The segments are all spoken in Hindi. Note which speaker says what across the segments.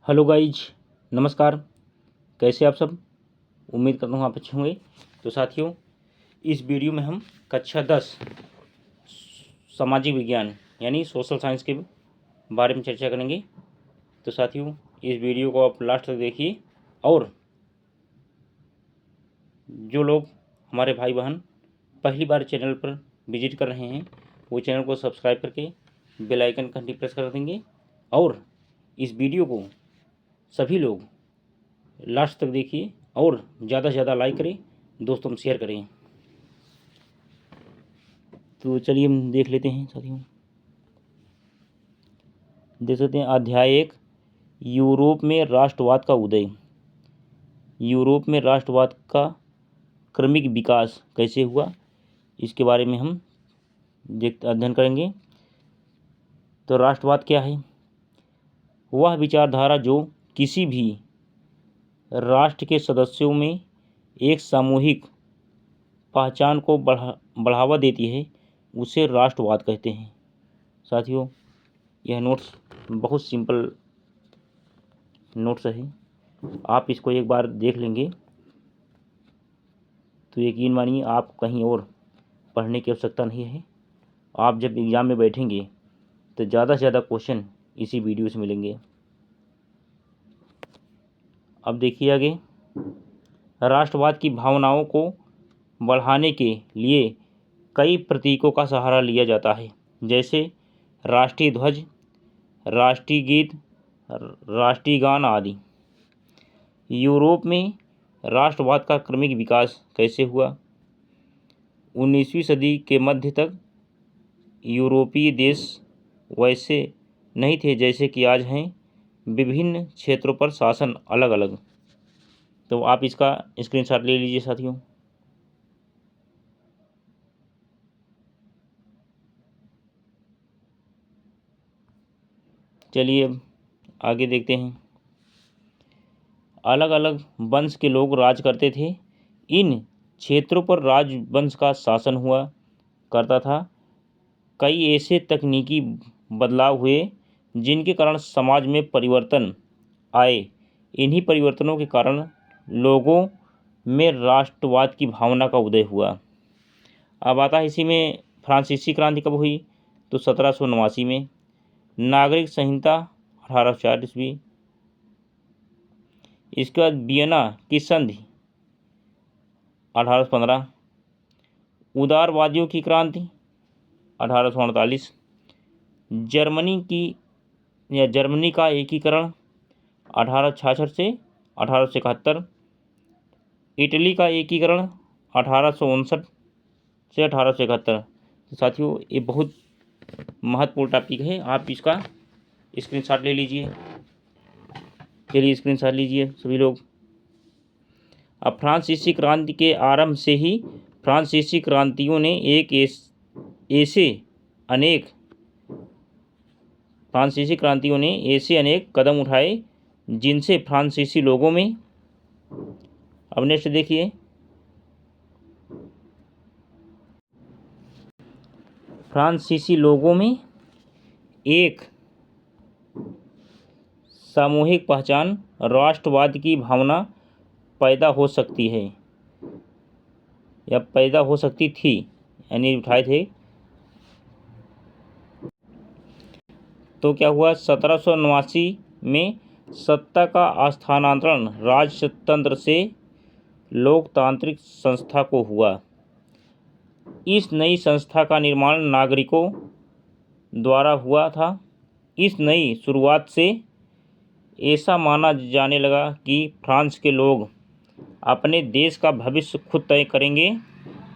Speaker 1: हेलो गाइज, नमस्कार। कैसे आप सब? उम्मीद करता हूँ आप अच्छे होंगे। तो साथियों, इस वीडियो में हम कक्षा 10 सामाजिक विज्ञान यानी सोशल साइंस के बारे में चर्चा करेंगे। तो साथियों, इस वीडियो को आप लास्ट तक देखिए और जो लोग हमारे भाई बहन पहली बार चैनल पर विजिट कर रहे हैं वो चैनल को सब्सक्राइब करके बेल आइकन घंटी प्रेस कर देंगे और इस वीडियो को सभी लोग लास्ट तक देखिए और ज़्यादा से ज़्यादा लाइक करें, दोस्तों में शेयर करें। तो चलिए हम देख लेते हैं साथियों। देख सकते हैं अध्याय 1, यूरोप में राष्ट्रवाद का उदय। यूरोप में राष्ट्रवाद का क्रमिक विकास कैसे हुआ, इसके बारे में हम अध्ययन करेंगे। तो राष्ट्रवाद क्या है? वह विचारधारा जो किसी भी राष्ट्र के सदस्यों में एक सामूहिक पहचान को बढ़ावा देती है, उसे राष्ट्रवाद कहते हैं। साथियों, यह नोट्स बहुत सिंपल नोट्स है, आप इसको एक बार देख लेंगे तो यकीन मानिए आप कहीं और पढ़ने की आवश्यकता नहीं है। आप जब एग्ज़ाम में बैठेंगे तो ज़्यादा से ज़्यादा क्वेश्चन इसी वीडियो से मिलेंगे। अब देखिए आगे, राष्ट्रवाद की भावनाओं को बढ़ाने के लिए कई प्रतीकों का सहारा लिया जाता है, जैसे राष्ट्रीय ध्वज, राष्ट्रीय गीत, राष्ट्रीय गान आदि। यूरोप में राष्ट्रवाद का क्रमिक विकास कैसे हुआ? 19वीं सदी के मध्य तक यूरोपीय देश वैसे नहीं थे जैसे कि आज हैं। विभिन्न क्षेत्रों पर शासन अलग अलग। तो आप इसका स्क्रीनशॉट ले लीजिए साथियों। चलिए अब आगे देखते हैं। अलग अलग वंश के लोग राज करते थे। इन क्षेत्रों पर राजवंश का शासन हुआ करता था। कई ऐसे तकनीकी बदलाव हुए जिनके कारण समाज में परिवर्तन आए। इन्हीं परिवर्तनों के कारण लोगों में राष्ट्रवाद की भावना का उदय हुआ। अब आता है इसी में फ्रांसीसी क्रांति कब हुई? तो 1789 में। नागरिक संहिता 1804 ईस्वी। इसके बाद वियना की संधि 1815। उदारवादियों की क्रांति 1848। जर्मनी का एकीकरण 1866 से 1871। इटली का एकीकरण 1859 से 1871। तो साथियों, ये बहुत महत्वपूर्ण टॉपिक है, आप इसका स्क्रीनशॉट ले लीजिए। चलिए स्क्रीनशॉट लीजिए सभी लोग। अब फ्रांसीसी क्रांति के आरंभ से ही फ्रांसीसी क्रांतियों ने ऐसे अनेक कदम उठाए जिनसे फ्रांसीसी लोगों में, अब नेक्स्ट देखिए, फ्रांसीसी लोगों में एक सामूहिक पहचान, राष्ट्रवाद की भावना पैदा हो सकती है या पैदा हो सकती थी, यानी उठाए थे। तो क्या हुआ? 1789 में सत्ता का स्थानांतरण राजतंत्र से लोकतांत्रिक संस्था को हुआ। इस नई संस्था का निर्माण नागरिकों द्वारा हुआ था। इस नई शुरुआत से ऐसा माना जाने लगा कि फ्रांस के लोग अपने देश का भविष्य खुद तय करेंगे।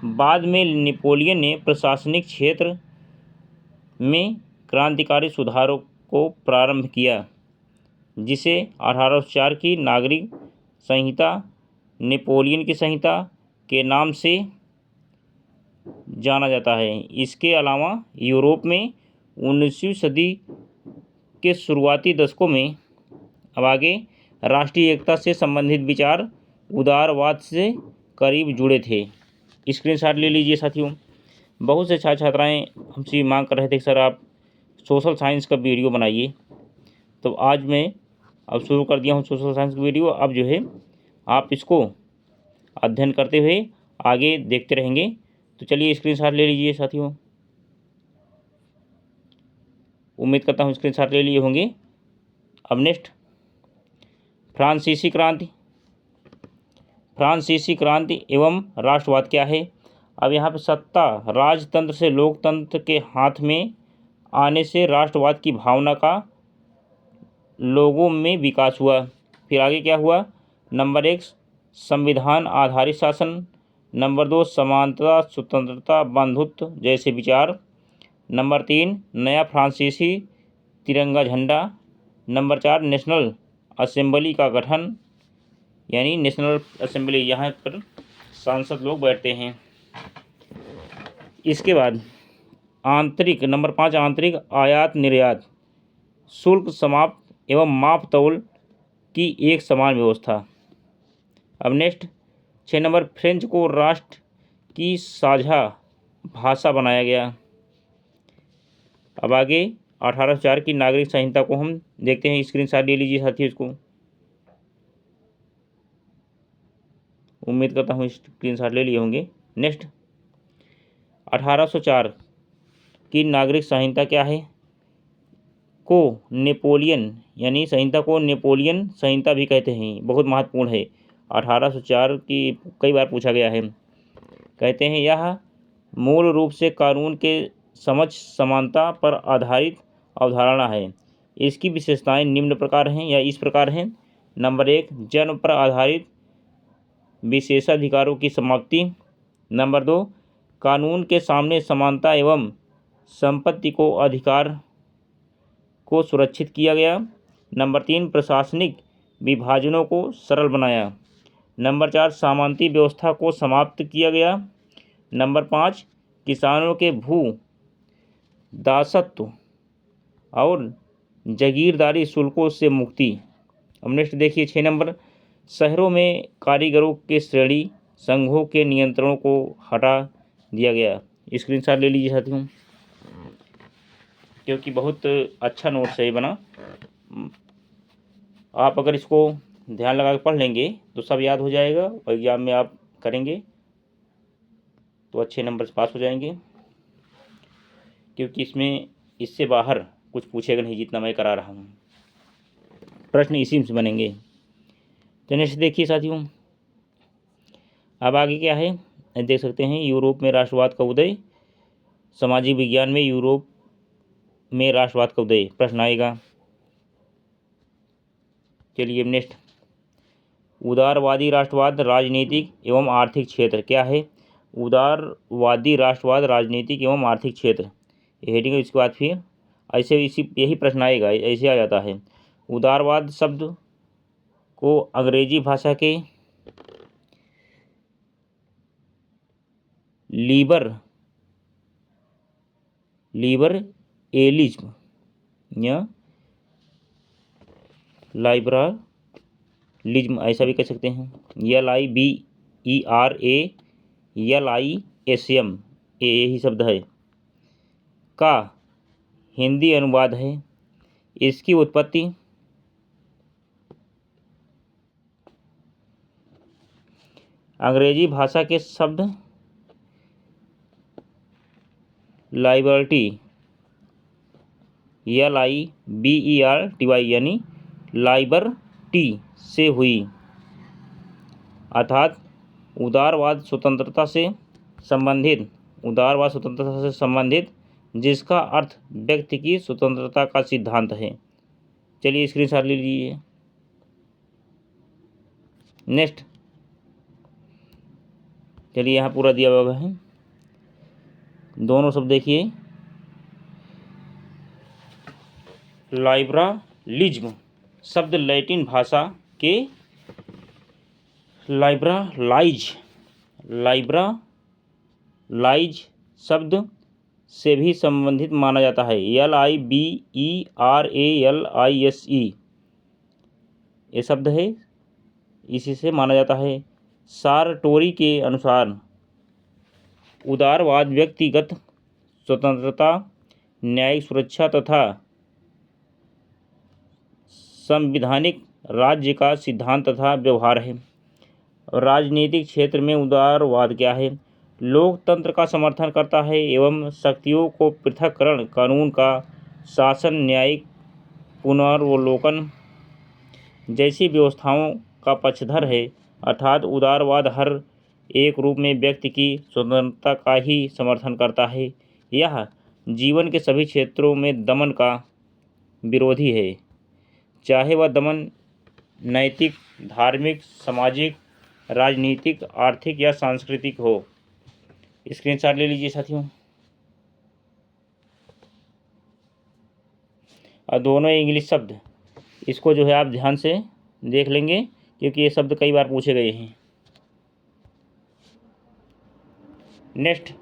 Speaker 1: बाद में नेपोलियन ने प्रशासनिक क्षेत्र में क्रांतिकारी सुधारों को प्रारंभ किया, जिसे 1804 की नागरिक संहिता, नेपोलियन की संहिता के नाम से जाना जाता है। इसके अलावा यूरोप में 19वीं सदी के शुरुआती दशकों में, अब आगे, राष्ट्रीय एकता से संबंधित विचार उदारवाद से करीब जुड़े थे। स्क्रीनशॉट ले लीजिए साथियों। बहुत से छात्र छात्राएँ हमसे मांग कर रहे थे कि सर आप सोशल साइंस का वीडियो बनाइए। तो आज मैं अब शुरू कर दिया हूँ सोशल साइंस की वीडियो। अब जो है आप इसको अध्ययन करते हुए आगे देखते रहेंगे। तो चलिए स्क्रीनशॉट ले लीजिए साथियों। उम्मीद करता हूँ स्क्रीनशॉट ले लिए होंगे। अब नेक्स्ट, फ्रांसीसी क्रांति। फ्रांसीसी क्रांति एवं राष्ट्रवाद क्या है? अब यहाँ पे सत्ता राजतंत्र से लोकतंत्र के हाथ में आने से राष्ट्रवाद की भावना का लोगों में विकास हुआ। फिर आगे क्या हुआ? नंबर 1 संविधान आधारित शासन, नंबर 2 समानता स्वतंत्रता बंधुत्व जैसे विचार, नंबर 3 नया फ्रांसीसी तिरंगा झंडा, नंबर 4 नेशनल असेंबली का गठन, यानी नेशनल असेंबली, यहाँ पर सांसद लोग बैठते हैं। इसके बाद आंतरिक, नंबर 5 आंतरिक आयात निर्यात, शुल्क समाप्त एवं माप तौल की एक समान व्यवस्था। अब नेक्स्ट 6 नंबर, फ्रेंच को राष्ट्र की साझा भाषा बनाया गया। अब आगे 1804 की नागरिक संहिता को हम देखते हैं। स्क्रीनशॉट ले लीजिए साथियों इसको। उम्मीद करता हूँ स्क्रीनशॉट ले लिए होंगे। नेक्स्ट 1804 की नागरिक संहिता क्या है? को नेपोलियन, यानी संहिता को नेपोलियन संहिता भी कहते हैं, बहुत महत्वपूर्ण है। 1804 की कई बार पूछा गया है। कहते हैं यह मूल रूप से कानून के समझ समानता पर आधारित अवधारणा है। इसकी विशेषताएं निम्न प्रकार हैं या इस प्रकार हैं। नंबर 1 जन्म पर आधारित विशेषाधिकारों की समाप्ति, नंबर 2 कानून के सामने समानता एवं संपत्ति को अधिकार को सुरक्षित किया गया, नंबर 3 प्रशासनिक विभाजनों को सरल बनाया, नंबर 4 सामंती व्यवस्था को समाप्त किया गया, नंबर 5 किसानों के भू दासत्व और जागीरदारी शुल्कों से मुक्ति। अब नेक्स्ट देखिए 6 नंबर, शहरों में कारीगरों के श्रेणी संघों के नियंत्रणों को हटा दिया गया। स्क्रीनशॉट ले लीजिए साथियों, क्योंकि बहुत अच्छा नोट्स है ये बना। आप अगर इसको ध्यान लगा के पढ़ लेंगे तो सब याद हो जाएगा और एग्जाम में आप करेंगे तो अच्छे नंबर से पास हो जाएंगे, क्योंकि इसमें इससे बाहर कुछ पूछेगा नहीं जितना मैं करा रहा हूँ, प्रश्न इसी से बनेंगे। तो नेक्स्ट देखिए साथियों, अब आगे क्या है देख सकते हैं। यूरोप में राष्ट्रवाद का उदय, सामाजिक विज्ञान में यूरोप में राष्ट्रवाद का उदय प्रश्न आएगा। चलिए नेक्स्ट, उदारवादी राष्ट्रवाद राजनीतिक एवं आर्थिक क्षेत्र क्या है? उदारवादी राष्ट्रवाद राजनीतिक एवं आर्थिक क्षेत्र, हेडिंग। इसके बाद फिर ऐसे यही प्रश्न आएगा, ऐसे आ जाता है। उदारवाद शब्द को अंग्रेजी भाषा के लिबरलिज्म या लाइब्रलिज्म ऐसा भी कह सकते हैं। LIBERALISM यही शब्द है का हिंदी अनुवाद है। इसकी उत्पत्ति अंग्रेजी भाषा के शब्द लाइबर्टी LIBERTY यानी लाइबर्टी से हुई, अर्थात उदारवाद स्वतंत्रता से संबंधित जिसका अर्थ व्यक्ति की स्वतंत्रता का सिद्धांत है। चलिए स्क्रीनशॉट ले लीजिए। नेक्स्ट चलिए यहाँ पूरा दिया हुआ है, दोनों शब्द देखिए। लाइब्रलिज्म शब्द लैटिन भाषा के लाइब्रलाइज शब्द से भी संबंधित माना जाता है। LIBERALISE ये शब्द है, इसी से माना जाता है। सारटोरी के अनुसार उदारवाद व्यक्तिगत स्वतंत्रता, न्यायिक सुरक्षा तथा संवैधानिक राज्य का सिद्धांत तथा व्यवहार है। राजनीतिक क्षेत्र में उदारवाद क्या है? लोकतंत्र का समर्थन करता है एवं शक्तियों को पृथक्करण, कानून का शासन, न्यायिक पुनर्वलोकन जैसी व्यवस्थाओं का पक्षधर है। अर्थात उदारवाद हर एक रूप में व्यक्ति की स्वतंत्रता का ही समर्थन करता है। यह जीवन के सभी क्षेत्रों में दमन का विरोधी है, चाहे वह दमन नैतिक, धार्मिक, सामाजिक, राजनीतिक, आर्थिक या सांस्कृतिक हो। स्क्रीनशॉट ले लीजिए साथियों। और दोनों इंग्लिश शब्द, इसको जो है आप ध्यान से देख लेंगे क्योंकि ये शब्द कई बार पूछे गए हैं। नेक्स्ट,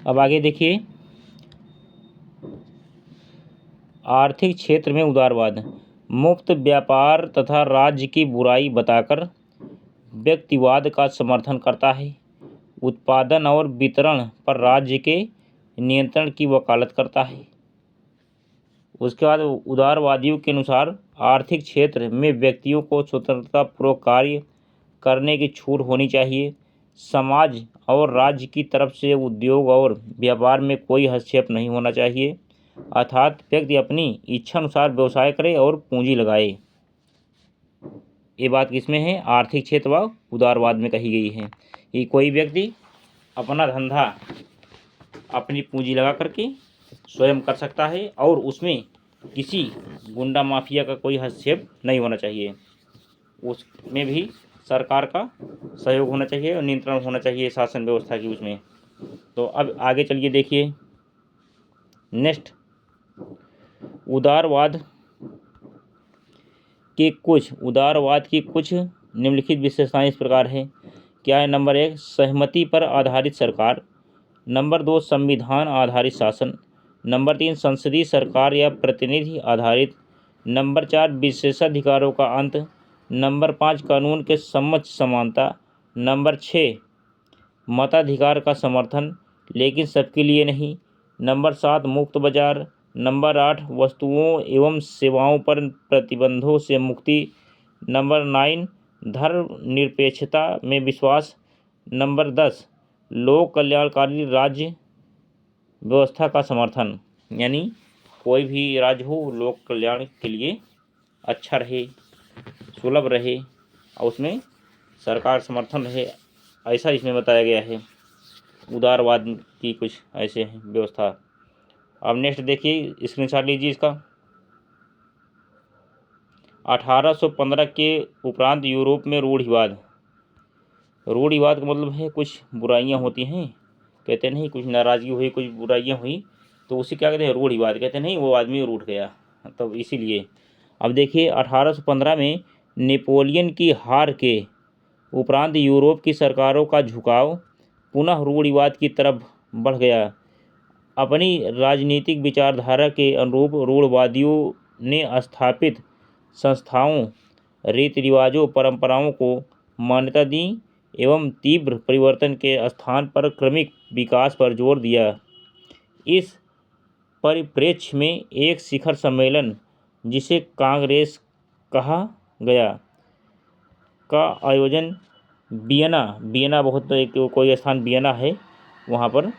Speaker 1: अब आगे देखिए, आर्थिक क्षेत्र में उदारवाद मुक्त व्यापार तथा राज्य की बुराई बताकर व्यक्तिवाद का समर्थन करता है। उत्पादन और वितरण पर राज्य के नियंत्रण की वकालत करता है। उसके बाद उदारवादियों के अनुसार आर्थिक क्षेत्र में व्यक्तियों को स्वतंत्रतापूर्वक कार्य करने की छूट होनी चाहिए। समाज और राज्य की तरफ से उद्योग और व्यापार में कोई हस्तक्षेप नहीं होना चाहिए। अर्थात व्यक्ति अपनी इच्छा अनुसार व्यवसाय करे और पूंजी लगाए। ये बात किसमें है? आर्थिक क्षेत्र व उदारवाद में कही गई है कि कोई व्यक्ति अपना धंधा अपनी पूंजी लगा करके स्वयं कर सकता है और उसमें किसी गुंडा माफिया का कोई हस्तक्षेप नहीं होना चाहिए। उसमें भी सरकार का सहयोग होना चाहिए और नियंत्रण होना चाहिए शासन व्यवस्था की उसमें। तो अब आगे चलिए देखिए। नेक्स्ट, उदारवाद की कुछ निम्नलिखित विशेषताएं इस प्रकार है। क्या है? नंबर 1, सहमति पर आधारित सरकार। नंबर 2, संविधान आधारित शासन। नंबर 3, संसदीय सरकार या प्रतिनिधि आधारित। नंबर 4, विशेषाधिकारों का अंत। नंबर 5, कानून के समक्ष समानता। नंबर 6, मताधिकार का समर्थन लेकिन सबके लिए नहीं। नंबर 7, मुक्त बाजार। नंबर 8, वस्तुओं एवं सेवाओं पर प्रतिबंधों से मुक्ति। नंबर 9, धर्मनिरपेक्षता में विश्वास। नंबर 10, लोक कल्याणकारी राज्य व्यवस्था का समर्थन, यानी कोई भी राज्य हो लोक कल्याण के लिए अच्छा रहे, सुलभ रहे और उसमें सरकार समर्थन रहे, ऐसा इसमें बताया गया है। उदारवाद की कुछ ऐसे हैं व्यवस्था। अब नेक्स्ट देखिए, स्क्रीनशॉट लीजिए इसका। 1815 के उपरांत यूरोप में रूढ़िवाद का मतलब है कुछ बुराइयां होती हैं, कहते नहीं कुछ नाराज़गी हुई, कुछ बुराइयां हुई तो उसे क्या कहते हैं? रूढ़िवाद कहते नहीं, वो आदमी रूठ गया। तब इसीलिए अब देखिए 1815 में नेपोलियन की हार के उपरांत यूरोप की सरकारों का झुकाव पुनः रूढ़िवाद की तरफ बढ़ गया। अपनी राजनीतिक विचारधारा के अनुरूप रूढ़िवादियों ने स्थापित संस्थाओं, रीति रिवाजों, परंपराओं को मान्यता दी एवं तीव्र परिवर्तन के स्थान पर क्रमिक विकास पर जोर दिया। इस परिप्रेक्ष्य में एक शिखर सम्मेलन, जिसे कांग्रेस कहा गया, का आयोजन वियना बहुत एक कोई स्थान वियना है वहाँ पर,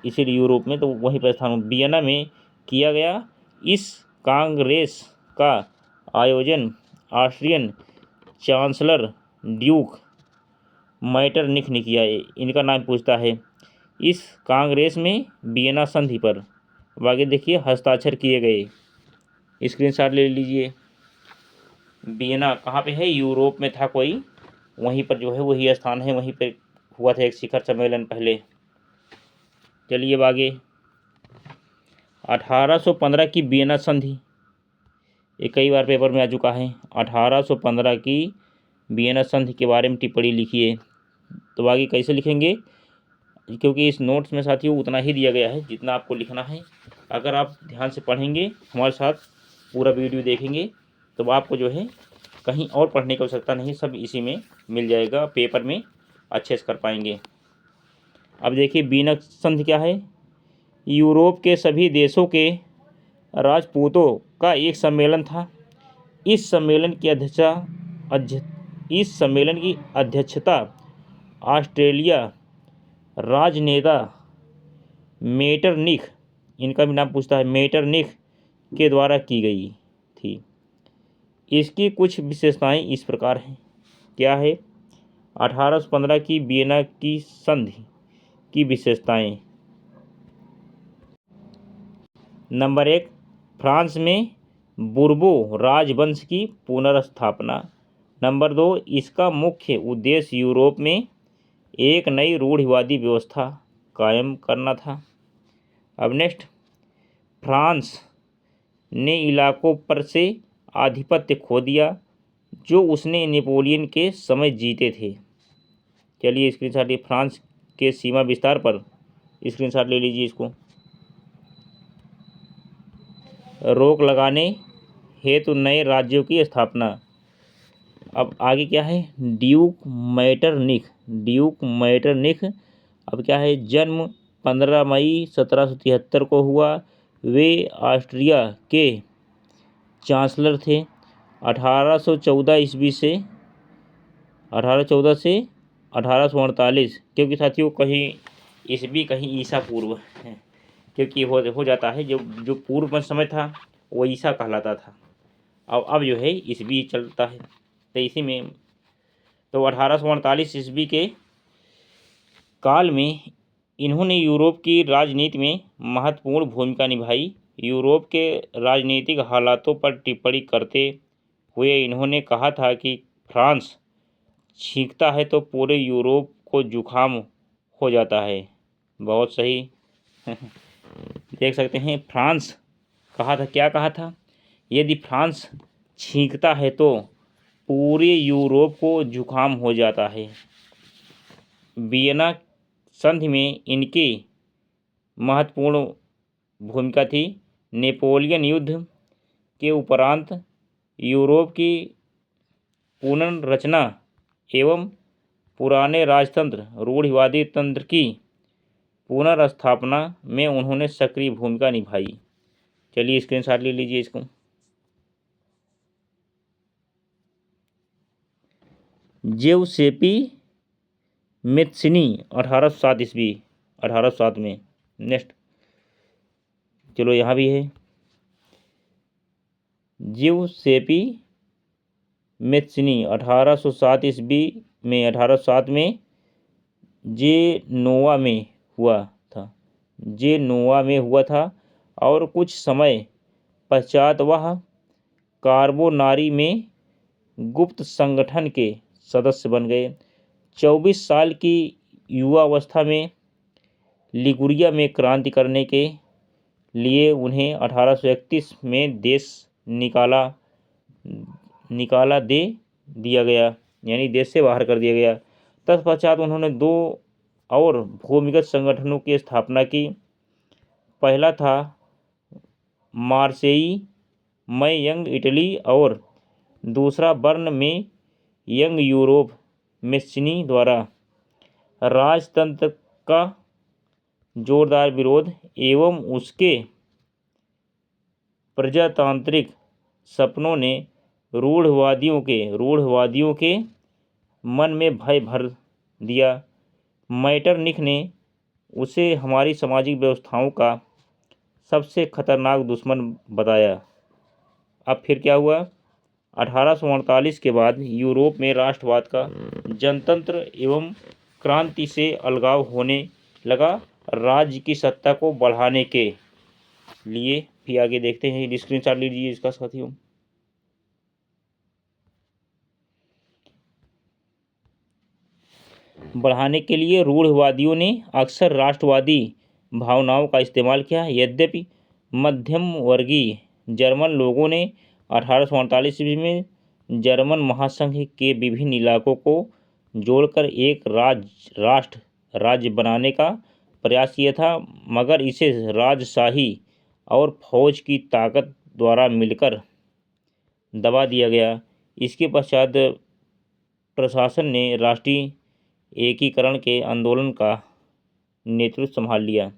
Speaker 1: इसीलिए यूरोप में, तो वहीं पर स्थान वियना में किया गया। इस कांग्रेस का आयोजन ऑस्ट्रियन चांसलर ड्यूक मेटरनिख ने किया। इनका नाम पूछता है। इस कांग्रेस में वियना संधि पर आगे देखिए हस्ताक्षर किए गए। स्क्रीनशॉट ले लीजिए। वियना कहाँ पे है? यूरोप में था कोई, वहीं पर जो है वही स्थान है, वहीं पर हुआ था एक शिखर सम्मेलन पहले। चलिए अब आगे 1815 की वियना संधि, ये कई बार पेपर में आ चुका है। 1815 की वियना संधि के बारे में टिप्पणी लिखिए। तो आगे कैसे लिखेंगे? क्योंकि इस नोट्स में साथियों उतना ही दिया गया है जितना आपको लिखना है। अगर आप ध्यान से पढ़ेंगे, हमारे साथ पूरा वीडियो देखेंगे, तो आपको जो है कहीं और पढ़ने की आवश्यकता नहीं, सब इसी में मिल जाएगा, पेपर में अच्छे से कर पाएंगे। अब देखिए वियना संधि क्या है? यूरोप के सभी देशों के राजपूतों का एक सम्मेलन था। इस सम्मेलन की अध्यक्षता ऑस्ट्रेलिया राजनेता मेटरनिख, इनका भी नाम पूछता है, मेटरनिख के द्वारा की गई थी। इसकी कुछ विशेषताएं इस प्रकार हैं। क्या है? 1815 की वियना की संधि की विशेषताएं। नंबर 1, फ्रांस में बुर्बो राजवंश की पुनर्स्थापना। नंबर 2, इसका मुख्य उद्देश्य यूरोप में एक नई रूढ़िवादी व्यवस्था कायम करना था। अब नेक्स्ट, फ्रांस ने इलाकों पर से आधिपत्य खो दिया जो उसने नेपोलियन के समय जीते थे। चलिए स्क्रीनशॉट, ये फ्रांस के सीमा विस्तार पर स्क्रीनशॉट ले लीजिए। इसको रोक लगाने हेतु नए राज्यों की स्थापना। अब आगे क्या है? ड्यूक मैटरनिख अब क्या है? जन्म 15 मई 1773 को हुआ। वे ऑस्ट्रिया के चांसलर थे। 1814 से 1848, क्योंकि साथियों कहीं ईस्वी कहीं ईसा पूर्व है, क्योंकि हो जाता है जो पूर्व में समय था वो ईसा कहलाता था। अब जो है ईस्वी चलता है, तो इसी में तो 1848 ईस्वी के काल में इन्होंने यूरोप की राजनीति में महत्वपूर्ण भूमिका निभाई। यूरोप के राजनीतिक हालातों पर टिप्पणी करते हुए इन्होंने कहा था कि फ्रांस छींकता है तो पूरे यूरोप को जुकाम हो जाता है। बहुत सही। देख सकते हैं, फ्रांस कहा था, क्या कहा था? यदि फ्रांस छींकता है तो पूरे यूरोप को जुकाम हो जाता है। वियना संधि में इनकी महत्वपूर्ण भूमिका थी। नेपोलियन युद्ध के उपरांत यूरोप की पुनर्रचना एवं पुराने राजतंत्र रूढ़िवादी तंत्र की पुनर्स्थापना में उन्होंने सक्रिय भूमिका निभाई। चलिए स्क्रीनशॉट ले लीजिए इसको। जिउसेपी मेत्सिनी 1807 ईस्वी, 1807 में। नेक्स्ट, चलो यहाँ भी है। जिउसेपी मेत्सिनी 1807 ईस्वी में 1807 में जेनोवा में हुआ था और कुछ समय पश्चात वह कार्बोनारी में गुप्त संगठन के सदस्य बन गए। 24 साल की युवावस्था में लिगुरिया में क्रांति करने के लिए उन्हें 1831 में देश निकाला दे दिया गया, यानी देश से बाहर कर दिया गया। तत्पश्चात उन्होंने 2 और भूमिगत संगठनों की स्थापना की। पहला था मार्सेई में यंग इटली और दूसरा बर्न में यंग यूरोप। मेस्सिनी द्वारा राजतंत्र का जोरदार विरोध एवं उसके प्रजातांत्रिक सपनों ने रूढ़िवादियों के मन में भय भर दिया। मैटरनिख ने उसे हमारी सामाजिक व्यवस्थाओं का सबसे खतरनाक दुश्मन बताया। अब फिर क्या हुआ? 1848 के बाद यूरोप में राष्ट्रवाद का जनतंत्र एवं क्रांति से अलगाव होने लगा। राज्य की सत्ता को बढ़ाने के लिए, फिर आगे देखते हैं, स्क्रीनशॉट लीजिए इसका साथियों। बढ़ाने के लिए रूढ़िवादियों ने अक्सर राष्ट्रवादी भावनाओं का इस्तेमाल किया। यद्यपि मध्यम वर्गीय जर्मन लोगों ने 1848 ईस्वी में जर्मन महासंघ के विभिन्न इलाकों को जोड़कर एक राज्य बनाने का प्रयास किया था, मगर इसे राजशाही और फौज की ताकत द्वारा मिलकर दबा दिया गया। इसके पश्चात प्रशासन ने राष्ट्रीय एकीकरण के आंदोलन का नेतृत्व संभाल लिया।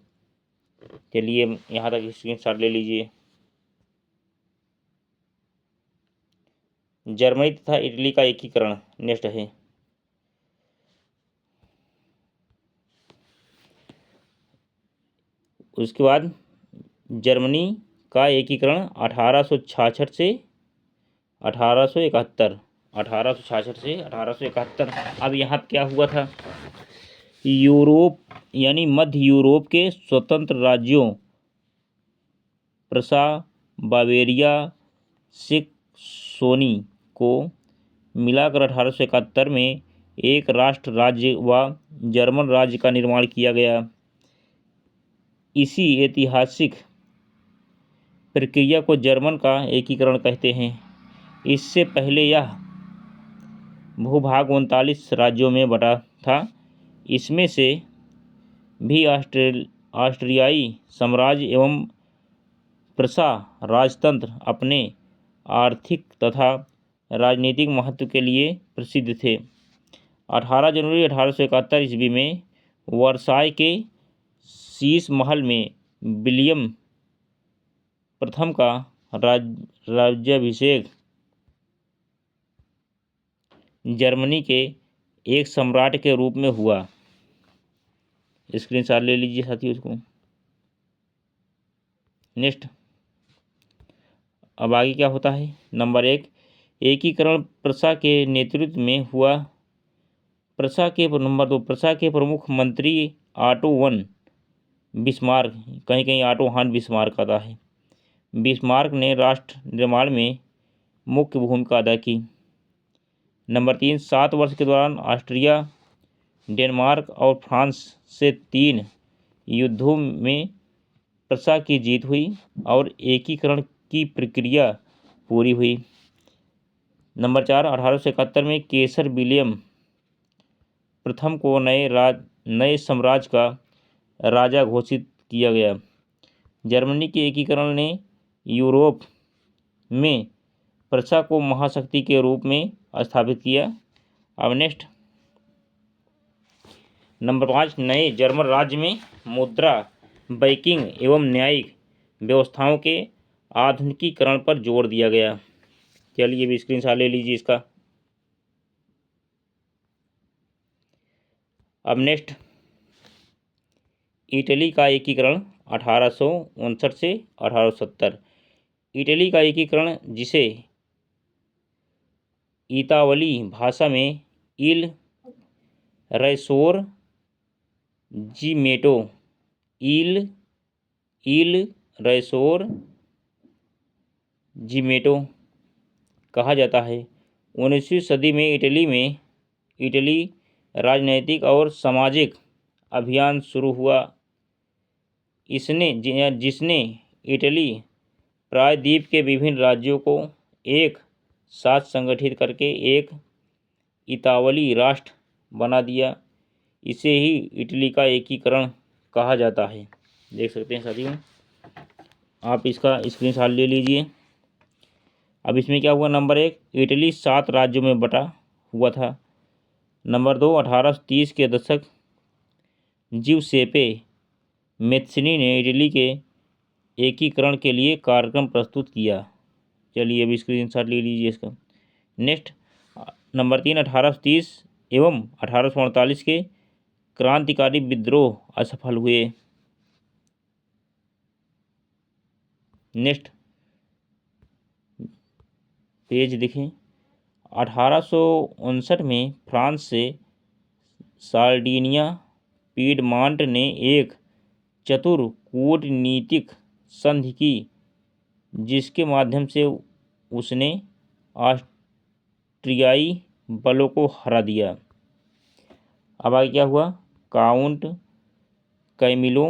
Speaker 1: चलिए यहाँ तक स्क्रीनशॉट ले लीजिए। जर्मनी तथा इटली का एकीकरण नेक्स्ट है। उसके बाद जर्मनी का एकीकरण 1866 से 1871, 1866 से 1871। अब यहाँ क्या हुआ था, यूरोप यानी मध्य यूरोप के स्वतंत्र राज्यों प्रसा, बावेरिया, सेक्सोनी को मिलाकर 1871 में एक राष्ट्र राज्य व जर्मन राज्य का निर्माण किया गया। इसी ऐतिहासिक प्रक्रिया को जर्मन का एकीकरण कहते हैं। इससे पहले यह भूभाग 39 राज्यों में बटा था। इसमें से भी ऑस्ट्रियाई साम्राज्य एवं प्रसा राजतंत्र अपने आर्थिक तथा राजनीतिक महत्व के लिए प्रसिद्ध थे। 18 जनवरी 1871 ईस्वी में वर्साय के शीश महल में विलियम प्रथम का राज्याभिषेक जर्मनी के एक सम्राट के रूप में हुआ। स्क्रीनशॉट ले लीजिए साथी उसको। नेक्स्ट, अब आगे क्या होता है। नंबर 1, एकीकरण प्रसा के नेतृत्व में हुआ। नंबर 2, प्रसा के प्रमुख मंत्री ऑटो वन बिस्मार्क, कहीं कहीं ऑटो हान बिस्मार्क आता है। बिस्मार्क ने राष्ट्र निर्माण में मुख्य भूमिका अदा की। नंबर 3, 7 वर्ष के दौरान ऑस्ट्रिया, डेनमार्क और फ्रांस से 3 युद्धों में प्रसा की जीत हुई और एकीकरण की प्रक्रिया पूरी हुई। नंबर 4, 1871 में केसर विलियम प्रथम को नए साम्राज्य का राजा घोषित किया गया। जर्मनी के एकीकरण ने यूरोप में प्रसा को महाशक्ति के रूप में स्थापित किया। अब नेक्स्ट, नंबर 5, नए जर्मन राज्य में मुद्रा, बैंकिंग एवं न्यायिक व्यवस्थाओं के आधुनिकीकरण पर जोर दिया गया। चलिए भी स्क्रीनशॉट ले लीजिए इसका। अब नेक्स्ट, इटली का एकीकरण 1859 से 1870। इटली का एकीकरण, जिसे इतावली भाषा में इल रैसोर जीमेटो इल रैसोर जीमेटो कहा जाता है, 19वीं सदी में इटली राजनैतिक और सामाजिक अभियान शुरू हुआ। जिसने इटली प्रायद्वीप के विभिन्न राज्यों को एक साथ संगठित करके एक इतावली राष्ट्र बना दिया। इसे ही इटली का एकीकरण कहा जाता है। देख सकते हैं साथियों, आप इसका स्क्रीनशॉट ले लीजिए। अब इसमें क्या हुआ, नंबर 1, इटली 7 राज्यों में बटा हुआ था। नंबर 2, 1830 के दशक जिउसेपे मेत्सिनी ने इटली के एकीकरण के लिए कार्यक्रम प्रस्तुत किया। चलिए अभी स्क्रीनशॉट ले लीजिए इसका। नेक्स्ट, नंबर 3, 1830 एवं 1848 के क्रांतिकारी विद्रोह असफल हुए। नेक्स्ट पेज देखें। 1859 में फ्रांस से सार्डिनिया पीडमांट ने एक चतुर कूटनीतिक संधि की, जिसके माध्यम से उसने ऑस्ट्रियाई बलों को हरा दिया। अब आगे क्या हुआ, Count Camillo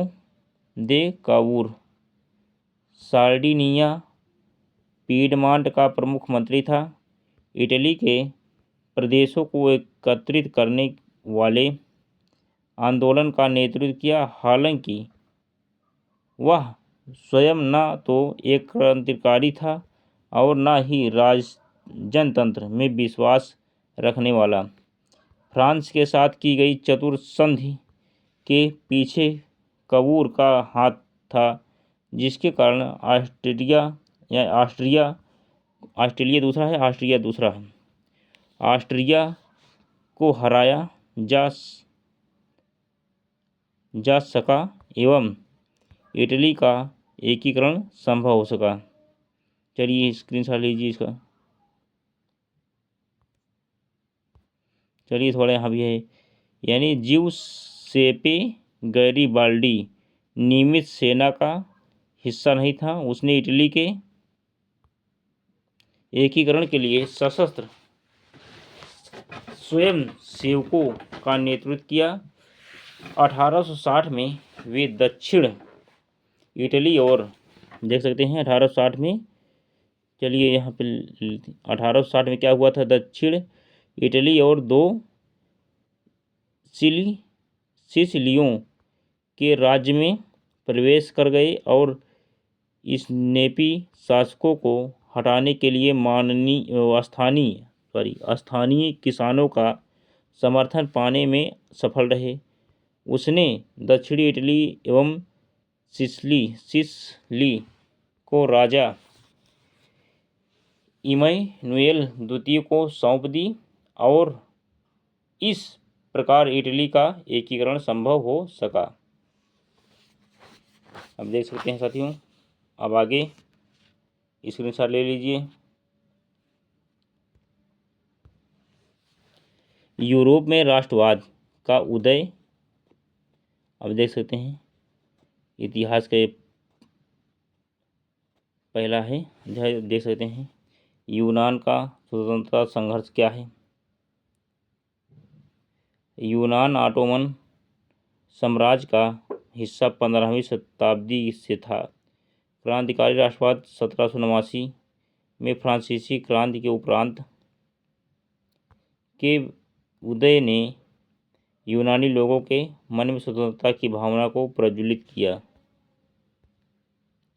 Speaker 1: de Cavour Sardinia Piedmont का प्रमुख मंत्री था। इटली के प्रदेशों को एकत्रित करने वाले आंदोलन का नेतृत्व किया। हालांकि वह स्वयं न तो एक क्रांतिकारी था और न ही राजतंत्र में विश्वास रखने वाला। फ्रांस के साथ की गई चतुर संधि के पीछे कावूर का हाथ था, जिसके कारण ऑस्ट्रिया ऑस्ट्रेलिया दूसरा है, ऑस्ट्रिया दूसरा है। ऑस्ट्रिया को हराया जा सका एवं इटली का एकीकरण संभव हो सका। चलिए स्क्रीनशॉट लीजिए इसका। चलिए थोड़ा यहाँ भी है, यानी जिउसेपे गैरिबाल्डी नियमित सेना का हिस्सा नहीं था। उसने इटली के एकीकरण के लिए सशस्त्र स्वयं सेवकों का नेतृत्व किया। 1860 में वे दक्षिण इटली और देख सकते हैं 1860 में, चलिए यहाँ पे 1860 में क्या हुआ था, दक्षिण इटली और 2 सिसिलियों के राज्य में प्रवेश कर गए और स्नेपी शासकों को हटाने के लिए स्थानीय किसानों का समर्थन पाने में सफल रहे। उसने दक्षिणी इटली एवं सिसली को राजा इमैनुएल द्वितीय को सौंप दी और इस प्रकार इटली का एकीकरण संभव हो सका। अब देख सकते हैं साथियों, अब आगे स्क्रीनशॉट ले लीजिए। यूरोप में राष्ट्रवाद का उदय, अब देख सकते हैं इतिहास का पहला है अध्याय, देख सकते हैं यूनान का स्वतंत्रता संघर्ष क्या है। यूनान ऑटोमन साम्राज्य का हिस्सा 15वीं शताब्दी से था। क्रांतिकारी राष्ट्रवाद 1789 में फ्रांसीसी क्रांति के उपरांत के उदय ने यूनानी लोगों के मन में स्वतंत्रता की भावना को प्रज्वलित किया।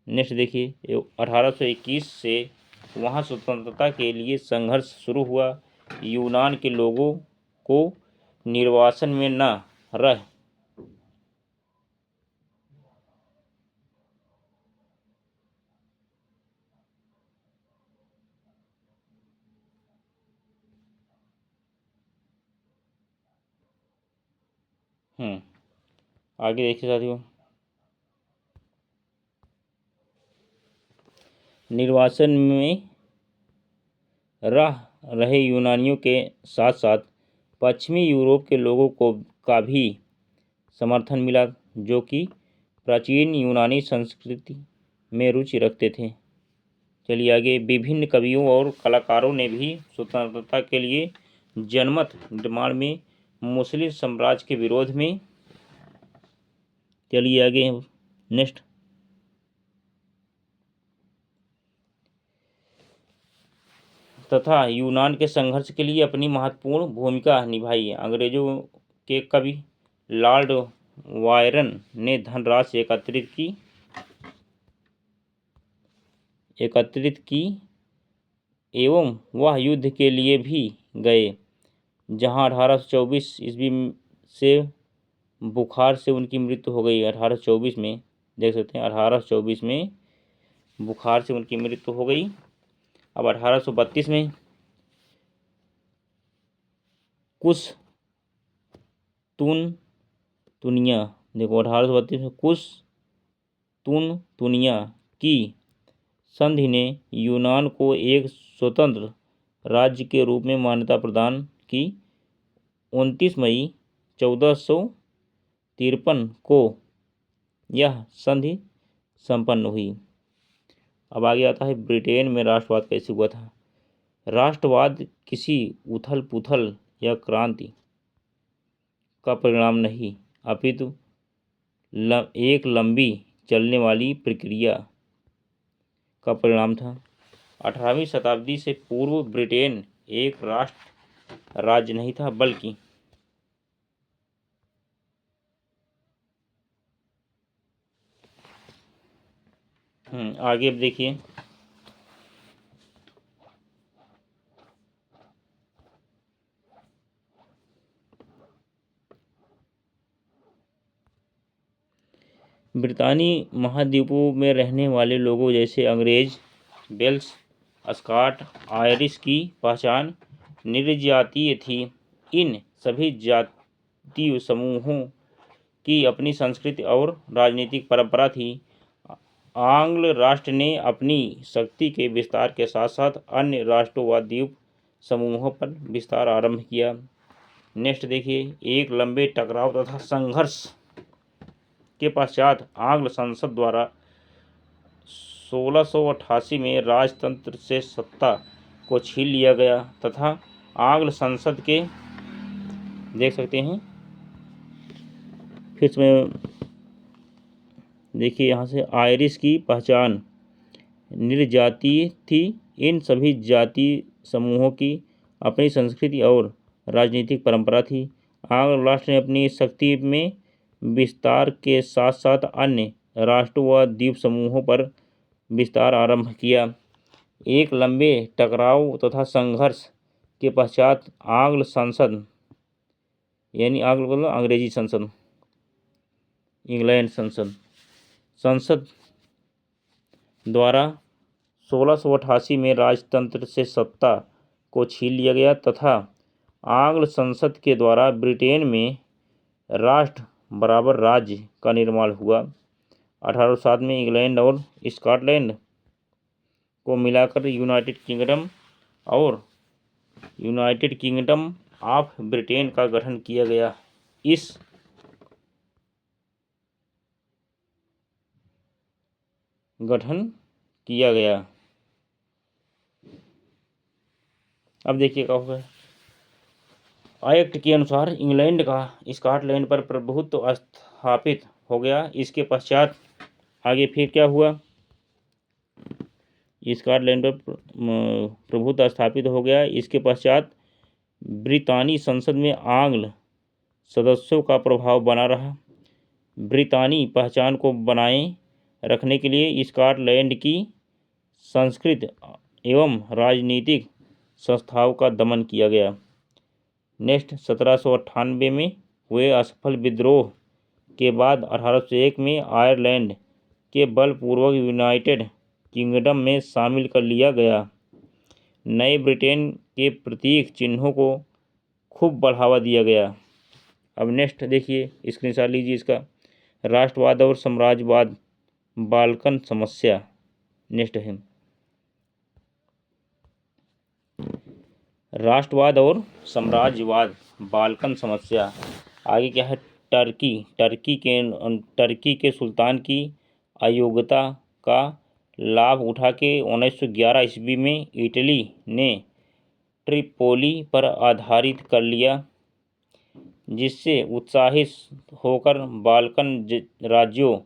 Speaker 1: नेक्स्ट देखिए, 1821 से वहाँ स्वतंत्रता के लिए संघर्ष शुरू हुआ। यूनान के लोगों को निर्वासन में न रह आगे देखिए साथियों, निर्वासन में रह रहे यूनानियों के साथ साथ पश्चिमी यूरोप के लोगों को का भी समर्थन मिला, जो कि प्राचीन यूनानी संस्कृति में रुचि रखते थे। चलिए आगे, विभिन्न कवियों और कलाकारों ने भी स्वतंत्रता के लिए जनमत निर्माण में मुस्लिम साम्राज्य के विरोध में, चलिए आगे नेक्स्ट, तथा यूनान के संघर्ष के लिए अपनी महत्वपूर्ण भूमिका निभाई। अंग्रेजों के कवि लॉर्ड वायरन ने धनराशि एकत्रित की एवं वह युद्ध के लिए भी गए, जहां 1824 ईस्वी से बुखार से उनकी मृत्यु हो गई। 1824 में देख सकते हैं, 1824 में बुखार से उनकी मृत्यु हो गई। अब 1832 में कुस्तुनतुनिया, देखो 1832 में कुस्तुनतुनिया की संधि ने यूनान को एक स्वतंत्र राज्य के रूप में मान्यता प्रदान की। 29 मई 1453 को यह संधि संपन्न हुई। अब आगे आता है, ब्रिटेन में राष्ट्रवाद कैसे हुआ था। राष्ट्रवाद किसी उथल पुथल या क्रांति का परिणाम नहीं, अपितु एक लंबी चलने वाली प्रक्रिया का परिणाम था। 18वीं शताब्दी से पूर्व ब्रिटेन एक राष्ट्र राज्य नहीं था, बल्कि आगे अब देखिए, ब्रितानी महाद्वीपों में रहने वाले लोगों जैसे अंग्रेज, वेल्स, स्कॉट आयरिश की पहचान निर्जातीय थी। इन सभी जातीय समूहों की अपनी संस्कृति और राजनीतिक परंपरा थी। आंग्ल राष्ट्र ने अपनी शक्ति के विस्तार के साथ साथ अन्य राष्ट्रों व द्वीप समूहों पर विस्तार आरंभ किया। नेक्स्ट देखिए, एक लंबे टकराव तथा संघर्ष के पश्चात आंग्ल संसद द्वारा 1688 में राजतंत्र से सत्ता को छीन लिया गया तथा आंग्ल संसद के, देख सकते हैं फिर में, देखिए यहाँ से, आयरिश की पहचान निर्जातीय थी। इन सभी जातीय समूहों की अपनी संस्कृति और राजनीतिक परंपरा थी। आंग्ल राष्ट्र ने अपनी शक्ति में विस्तार के साथ साथ अन्य राष्ट्रों व द्वीप समूहों पर विस्तार आरंभ किया। एक लंबे टकराव तथा संघर्ष के पश्चात आंग्ल संसद, यानी आंग्ल मतलब अंग्रेजी संसद, इंग्लैंड संसद द्वारा 1688 में राजतंत्र से सत्ता को छीन लिया गया तथा आंग्ल संसद के द्वारा ब्रिटेन में राष्ट्र बराबर राज्य का निर्माण हुआ। 1807 में इंग्लैंड और स्कॉटलैंड को मिलाकर यूनाइटेड किंगडम ऑफ ब्रिटेन का गठन किया गया। इस गठन किया गया। अब देखिए क्या होगा। एक्ट के अनुसार इंग्लैंड का स्कॉटलैंड पर प्रभुत्व स्थापित हो गया। इसके पश्चात आगे फिर क्या हुआ, स्कॉटलैंड पर प्रभुत्व स्थापित हो गया। इसके पश्चात ब्रितानी संसद में आंग्ल सदस्यों का प्रभाव बना रहा। ब्रितानी पहचान को बनाए रखने के लिए स्कॉटलैंड की सांस्कृतिक एवं राजनीतिक संस्थाओं का दमन किया गया। नेक्स्ट, 1798 में हुए असफल विद्रोह के बाद 1801 में आयरलैंड के बलपूर्वक यूनाइटेड किंगडम में शामिल कर लिया गया। नए ब्रिटेन के प्रतीक चिन्हों को खूब बढ़ावा दिया गया। अब नेक्स्ट देखिए, स्क्रीनशॉट लीजिए इसका, राष्ट्रवाद और साम्राज्यवाद, बाल्कन समस्या। नेक्स्ट है राष्ट्रवाद और साम्राज्यवाद, बाल्कन समस्या। आगे क्या है, टर्की के सुल्तान की अयोग्यता का लाभ उठा के 1911 ईस्वी में इटली ने ट्रिपोली पर आधारित कर लिया, जिससे उत्साहित होकर बाल्कन राज्यों,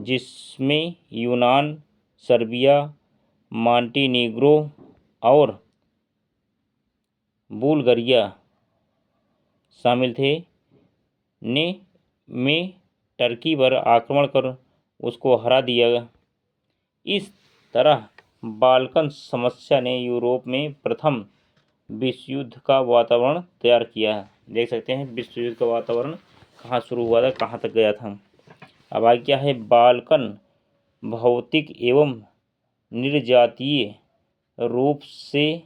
Speaker 1: जिसमें यूनान, सर्बिया, मॉन्टीनीग्रो और बुल्गारिया शामिल थे, में टर्की पर आक्रमण कर उसको हरा दिया। इस तरह बाल्कन समस्या ने यूरोप में प्रथम विश्व युद्ध का वातावरण तैयार किया है। देख सकते हैं विश्व युद्ध का वातावरण कहाँ शुरू हुआ था, कहाँ तक गया था। अब आगे क्या है, बाल्कन भौतिक एवं निर्जातीय रूप से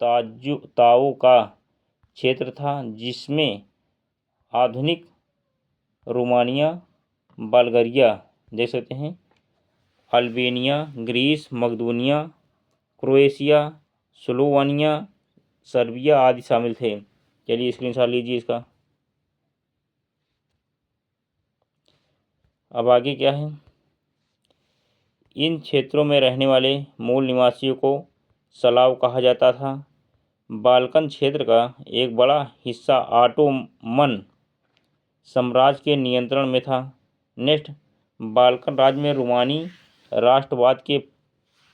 Speaker 1: ताओ का क्षेत्र था, जिसमें आधुनिक रोमानिया, बल्गारिया, देख सकते हैं, अल्बेनिया, ग्रीस, मकदूनिया, क्रोएशिया, स्लोवानिया, सर्बिया आदि शामिल थे। चलिए स्क्रीनशॉट लीजिए इसका। अब आगे क्या है, इन क्षेत्रों में रहने वाले मूल निवासियों को स्लाव कहा जाता था। बाल्कन क्षेत्र का एक बड़ा हिस्सा ऑटोमन साम्राज्य के नियंत्रण में था। नेक्स्ट, बाल्कन राज्य में रोमानी राष्ट्रवाद के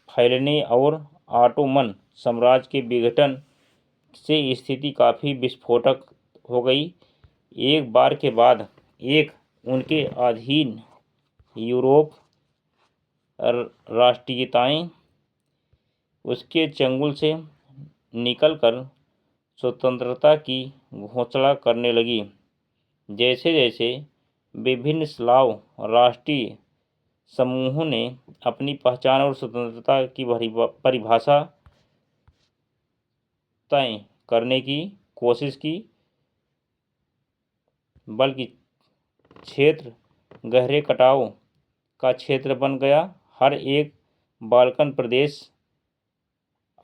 Speaker 1: फैलने और ऑटोमन साम्राज्य के विघटन से स्थिति काफ़ी विस्फोटक हो गई। एक बार के बाद एक उनके अधीन यूरोप राष्ट्रीयताएं उसके चंगुल से निकलकर स्वतंत्रता की घोषणा करने लगी। जैसे जैसे विभिन्न स्लाव राष्ट्रीय समूहों ने अपनी पहचान और स्वतंत्रता की परिभाषा तय करने की कोशिश की, बल्कि क्षेत्र गहरे कटाव का क्षेत्र बन गया। हर एक बाल्कन प्रदेश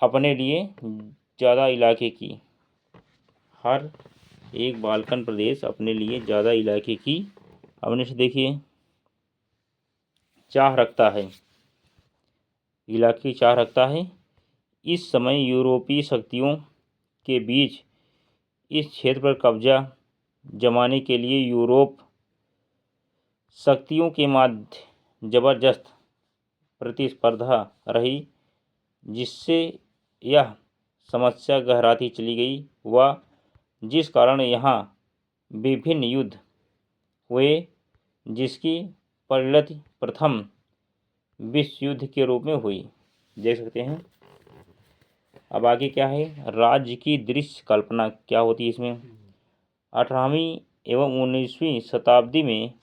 Speaker 1: अपने लिए ज़्यादा इलाके की अपने से देखिए चाह रखता है, इलाके की चाह रखता है। इस समय यूरोपीय शक्तियों के बीच इस क्षेत्र पर कब्जा जमाने के लिए यूरोप शक्तियों के मध्य जबरदस्त प्रतिस्पर्धा रही, जिससे यह समस्या गहराती चली गई व जिस कारण यहाँ विभिन्न युद्ध हुए, जिसकी परिणति प्रथम विश्व युद्ध के रूप में हुई। देख सकते हैं। अब आगे क्या है, राज्य की दृश्य कल्पना क्या होती है इसमें। 18वीं एवं 19वीं शताब्दी में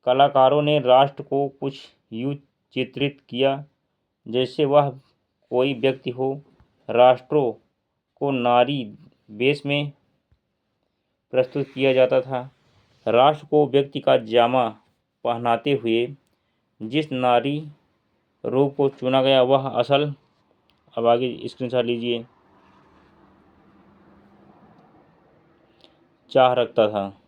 Speaker 1: कलाकारों ने राष्ट्र को कुछ यूं चित्रित किया जैसे वह कोई व्यक्ति हो। राष्ट्रों को नारी वेश में प्रस्तुत किया जाता था। राष्ट्र को व्यक्ति का जामा पहनाते हुए जिस नारी रूप को चुना गया वह असल, अब आगे स्क्रीनशॉट लीजिए, चाह रखता था।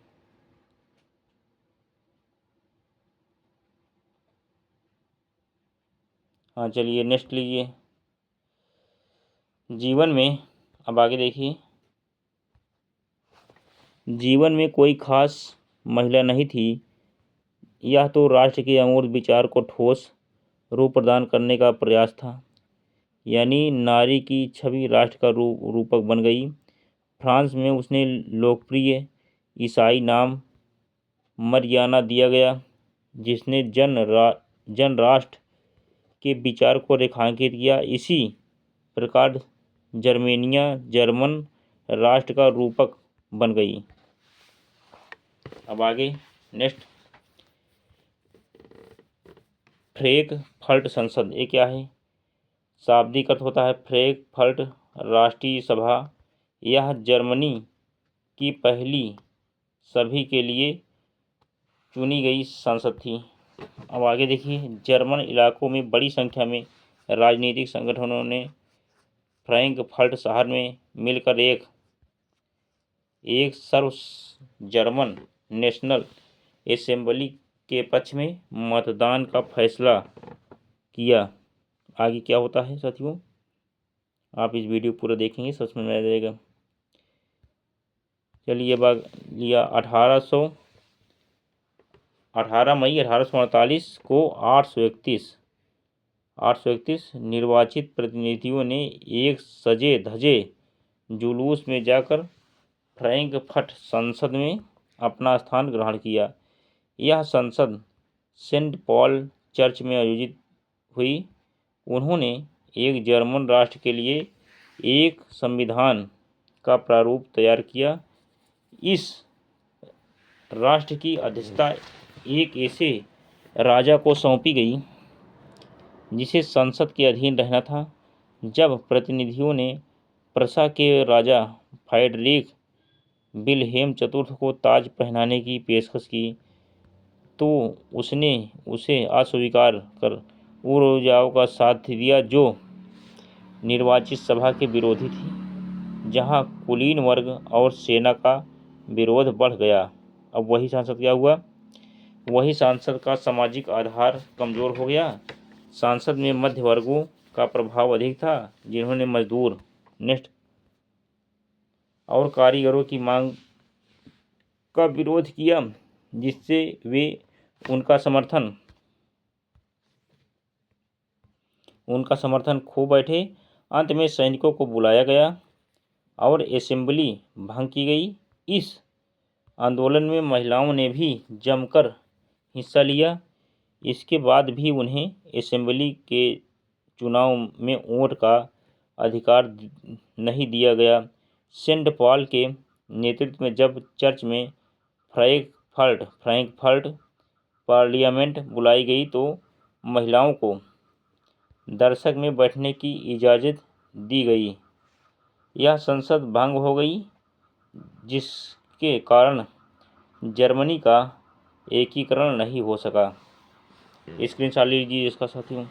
Speaker 1: हाँ चलिए नेक्स्ट लीजिए। जीवन में, अब आगे देखिए, जीवन में कोई खास महिला नहीं थी। यह तो राष्ट्र के अमूर्त विचार को ठोस रूप प्रदान करने का प्रयास था। यानी नारी की छवि राष्ट्र का रूपक बन गई। फ्रांस में उसने लोकप्रिय ईसाई नाम मरियाना दिया गया, जिसने जन राष्ट्र के विचार को रेखांकित किया। इसी प्रकार जर्मेनिया जर्मन राष्ट्र का रूपक बन गई। अब आगे नेक्स्ट, फ्रैंकफर्ट संसद, ये क्या है। शाब्दिक अर्थ होता है फ्रैंकफर्ट राष्ट्रीय सभा। यह जर्मनी की पहली सभी के लिए चुनी गई संसद थी। अब आगे देखिए, जर्मन इलाकों में बड़ी संख्या में राजनीतिक संगठनों ने फ्रैंकफर्ट शहर में मिलकर एक सर्व जर्मन नेशनल असेंबली के पक्ष में मतदान का फैसला किया। आगे क्या होता है साथियों, आप इस वीडियो पूरा देखेंगे समझ में आ जाएगा। चलिए भाग लिया 18 मई 1848 को 831 निर्वाचित प्रतिनिधियों ने एक सजे धजे जुलूस में जाकर फ्रैंकफर्ट संसद में अपना स्थान ग्रहण किया। यह संसद सेंट पॉल चर्च में आयोजित हुई। उन्होंने एक जर्मन राष्ट्र के लिए एक संविधान का प्रारूप तैयार किया। इस राष्ट्र की अध्यक्षता एक ऐसे राजा को सौंपी गई जिसे संसद के अधीन रहना था। जब प्रतिनिधियों ने प्रशा के राजा फ्रेडरिक विल्हेम चतुर्थ को ताज पहनाने की पेशकश की तो उसने उसे अस्वीकार कर उन राजाओं का साथ दिया जो निर्वाचित सभा के विरोधी थी। जहां कुलीन वर्ग और सेना का विरोध बढ़ गया। अब वही सांसद क्या हुआ, वही सांसद का सामाजिक आधार कमजोर हो गया। सांसद में मध्य वर्गों का प्रभाव अधिक था, जिन्होंने मजदूर नेक्स्ट और कारीगरों की मांग का विरोध किया, जिससे वे उनका समर्थन खो बैठे। अंत में सैनिकों को बुलाया गया और असेंबली भंग की गई। इस आंदोलन में महिलाओं ने भी जमकर हिस्सा लिया। इसके बाद भी उन्हें असेंबली के चुनाव में वोट का अधिकार नहीं दिया गया। सेंट पॉल के नेतृत्व में जब चर्च में फ्रैंकफर्ट पार्लियामेंट बुलाई गई तो महिलाओं को दर्शक में बैठने की इजाज़त दी गई। यह संसद भंग हो गई, जिसके कारण जर्मनी का एकीकरण नहीं हो सका। स्क्रीनशॉट लीजिए इसका साथियों।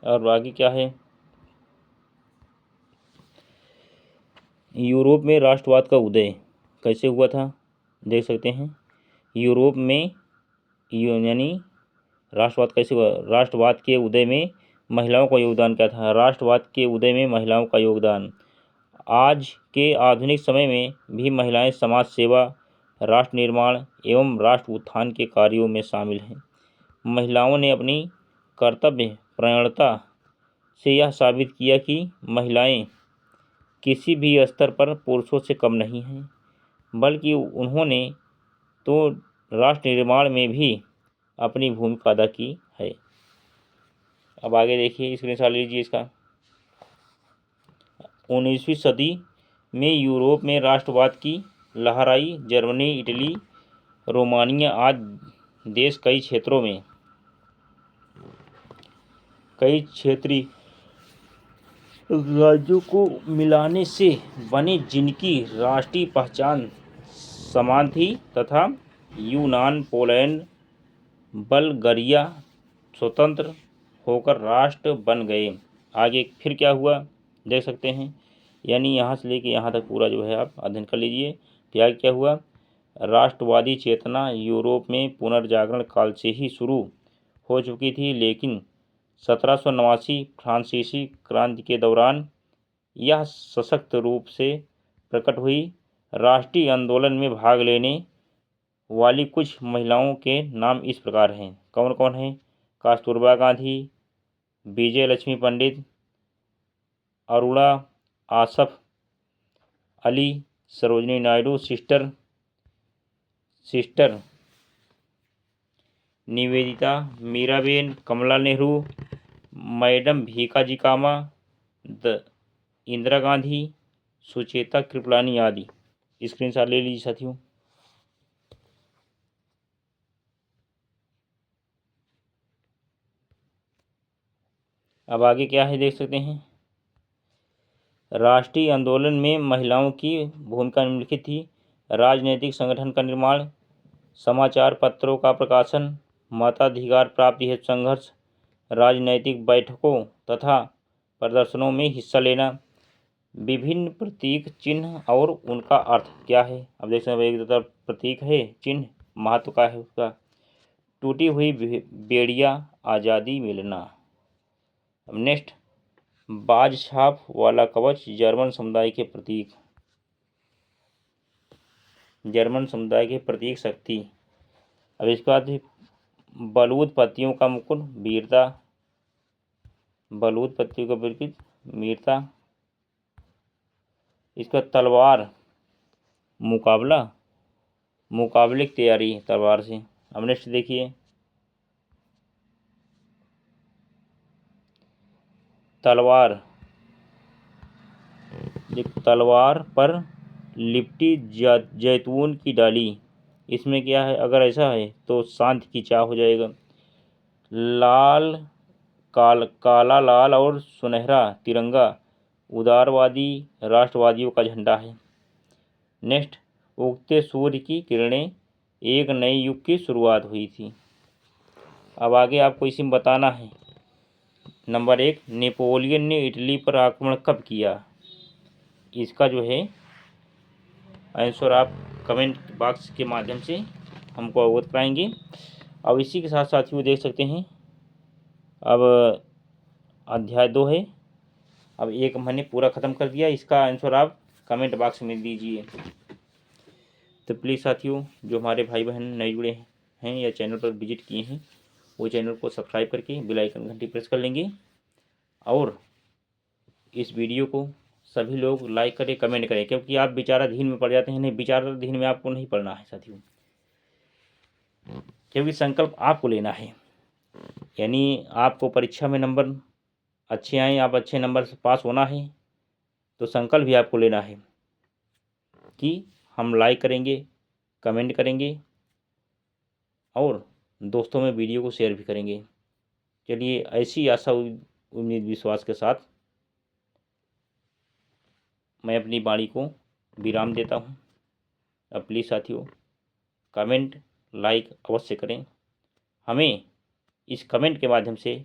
Speaker 1: और आगे क्या है, यूरोप में राष्ट्रवाद का उदय कैसे हुआ था, देख सकते हैं। यूरोप में यानी राष्ट्रवाद कैसे हुआ, राष्ट्रवाद के उदय में महिलाओं का योगदान क्या था। राष्ट्रवाद के उदय में महिलाओं का योगदान, आज के आधुनिक समय में भी महिलाएं समाज सेवा, राष्ट्र निर्माण एवं राष्ट्र उत्थान के कार्यों में शामिल हैं। महिलाओं ने अपनी कर्तव्य परायणता से यह साबित किया कि महिलाएं किसी भी स्तर पर पुरुषों से कम नहीं हैं, बल्कि उन्होंने तो राष्ट्र निर्माण में भी अपनी भूमिका अदा की है। अब आगे देखिए, स्क्रीनशॉट लीजिए इसका। 19वीं सदी में यूरोप में राष्ट्रवाद की लहर आई। जर्मनी, इटली, रोमानिया आदि देश कई क्षेत्रीय राज्यों को मिलाने से बने, जिनकी राष्ट्रीय पहचान समान थी, तथा यूनान, पोलैंड, बल्गारिया स्वतंत्र होकर राष्ट्र बन गए। आगे फिर क्या हुआ देख सकते हैं, यानी यहाँ से लेके यहाँ तक पूरा जो है आप अध्ययन कर लीजिए। फिर आगे क्या हुआ, राष्ट्रवादी चेतना यूरोप में पुनर्जागरण काल से ही शुरू हो चुकी थी, लेकिन 1789 फ्रांसीसी क्रांति के दौरान यह सशक्त रूप से प्रकट हुई। राष्ट्रीय आंदोलन में भाग लेने वाली कुछ महिलाओं के नाम इस प्रकार हैं। कौन कौन हैं, कस्तूरबा गांधी, विजय लक्ष्मी पंडित, अरुणा आसफ अली, सरोजिनी नायडू, सिस्टर निवेदिता, मीराबेन, कमला नेहरू, मैडम भीकाजी कामा, इंदिरा गांधी, सुचेता कृपलानी आदि। स्क्रीनशॉट ले लीजिए साथियों। अब आगे क्या है देख सकते हैं, राष्ट्रीय आंदोलन में महिलाओं की भूमिका निम्नलिखित थी। राजनीतिक संगठन का निर्माण, समाचार पत्रों का प्रकाशन, मताधिकार प्राप्ति हेतु संघर्ष, राजनैतिक बैठकों तथा प्रदर्शनों में हिस्सा लेना, विभिन्न प्रतीक चिन्ह और उनका अर्थ क्या है। अब देख सकते हैं, एक तरफ प्रतीक है, चिन्ह महत्व का है उसका। टूटी हुई बेड़िया, आज़ादी मिलना। अब नेक्स्ट, बाज छाप वाला कवच, जर्मन समुदाय के प्रतीक शक्ति। अब इसके बाद बलूत पत्तियों का मुकुट, वीरता, बलूत पत्तियों का प्रतीक वीरता। इसका तलवार, मुकाबले की तैयारी तलवार से। अब नेक्स्ट देखिए, तलवार पर लिपटी जैतून की डाली। इसमें क्या है, अगर ऐसा है तो शांति की चाह हो जाएगा। काला लाल और सुनहरा तिरंगा उदारवादी राष्ट्रवादियों का झंडा है। नेक्स्ट, उगते सूर्य की किरणें, एक नए युग की शुरुआत हुई थी। अब आगे आपको इसमें बताना है। नंबर 1, नेपोलियन ने इटली पर आक्रमण कब किया। इसका जो है आंसर आप कमेंट बॉक्स के माध्यम से हमको अवगत कराएंगे। अब इसी के साथ साथियों देख सकते हैं, अब अध्याय 2 है। अब 1 मैंने पूरा ख़त्म कर दिया, इसका आंसर आप कमेंट बॉक्स में दीजिए। तो प्लीज़ साथियों, जो हमारे भाई बहन नए जुड़े हैं या चैनल पर विजिट किए हैं, वो चैनल को सब्सक्राइब करके बेल आइकन घंटी प्रेस कर लेंगे। और इस वीडियो को सभी लोग लाइक करें, कमेंट करें, क्योंकि आप विचाराधीन में पड़ जाते हैं। नहीं, विचाराधीन में आपको नहीं पढ़ना है साथियों, क्योंकि संकल्प आपको लेना है। यानी आपको परीक्षा में नंबर अच्छे आएँ, आप अच्छे नंबर से पास होना है, तो संकल्प भी आपको लेना है कि हम लाइक करेंगे, कमेंट करेंगे और दोस्तों में वीडियो को शेयर भी करेंगे। चलिए, ऐसी आशा उम्मीद विश्वास के साथ मैं अपनी वाणी को विराम देता हूँ। अब प्लीज़ साथियों, कमेंट लाइक अवश्य करें। हमें इस कमेंट के माध्यम से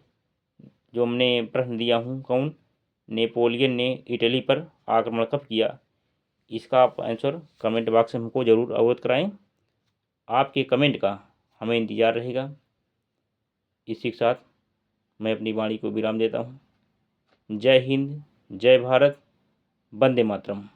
Speaker 1: जो हमने प्रश्न दिया हूँ, कौन नेपोलियन ने इटली पर आक्रमण कब किया, इसका आप आंसर कमेंट बॉक्स में हमको ज़रूर अवगत कराएं। आपके कमेंट का हमें इंतज़ार रहेगा। इसी के साथ मैं अपनी वाणी को विराम देता हूँ। जय हिंद, जय भारत, वंदे मातरम।